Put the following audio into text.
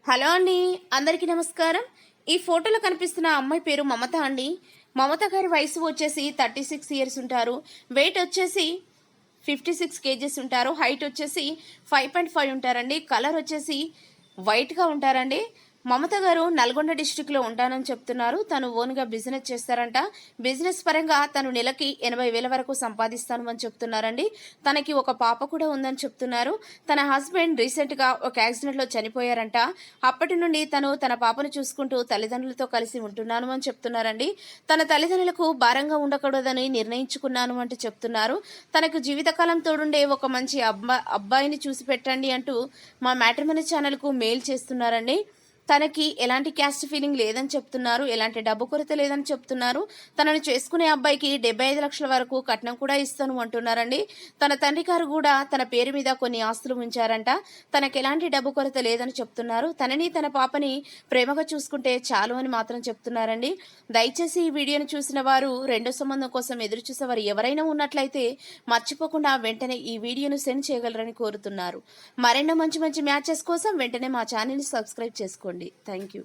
Hello అండి, అందరికీ నమస్కారం. ఈ ఫోటోలో కనిపిస్తున్న అమ్మాయి పేరు మమత అండి. మమత గారి వయసు వచ్చేసి 36 ఇయర్స్ ఉంటారు. వెయిట్ వచ్చేసి 56 కేజెస్ ఉంటారు. హైట్ వచ్చేసి 5.5 ఉంటారండి. కలర్ వచ్చేసి వైట్గా ఉంటారండి. మమత గారు నల్గొండ డిస్టిక్లో ఉంటానని చెప్తున్నారు. తను ఓన్గా బిజినెస్ చేస్తారంట. బిజినెస్ పరంగా తను నెలకి 80,000 వరకు సంపాదిస్తాను అని చెప్తున్నారండి. తనకి ఒక పాప కూడా ఉందని చెప్తున్నారు. తన హస్బెండ్ రీసెంట్గా ఒక యాక్సిడెంట్లో చనిపోయారంట. అప్పటి నుండి తను తన పాపను చూసుకుంటూ తల్లిదండ్రులతో కలిసి ఉంటున్నాను అని చెప్తున్నారండి. తన తల్లిదండ్రులకు భారంగా ఉండకూడదని నిర్ణయించుకున్నాను అంటూ చెప్తున్నారు. తనకు జీవితకాలం తోడుండే ఒక మంచి అబ్బాయిని చూసి పెట్టండి అంటూ మా మ్యాట్రిమోనీ ఛానల్కు మెయిల్ చేస్తున్నారండి. తనకి ఎలాంటి క్యాస్ట్ ఫీలింగ్ లేదని చెప్తున్నారు. ఎలాంటి డబ్బు కొరత లేదని చెప్తున్నారు. తనను చేసుకునే అబ్బాయికి 75 లక్షల వరకు కట్నం కూడా ఇస్తాను అంటున్నారండి. తన తండ్రి గారు కూడా తన పేరు మీద కొన్ని ఆస్తులు ఉంచారంట. తనకు ఎలాంటి డబ్బు కొరత లేదని చెప్తున్నారు. తనని తన పాపని ప్రేమగా చూసుకుంటే చాలు అని మాత్రం చెప్తున్నారండి. దయచేసి ఈ వీడియోను చూసిన వారు రెండో సంబంధం కోసం ఎదురు చూసేవారు ఎవరైనా ఉన్నట్లయితే మర్చిపోకుండా వెంటనే ఈ వీడియోను సెండ్ చేయగలరని కోరుతున్నారు. మరెన్నో మంచి మంచి మ్యాచెస్ కోసం వెంటనే మా ఛానల్ని సబ్స్క్రైబ్ చేసుకోండి. Thank you.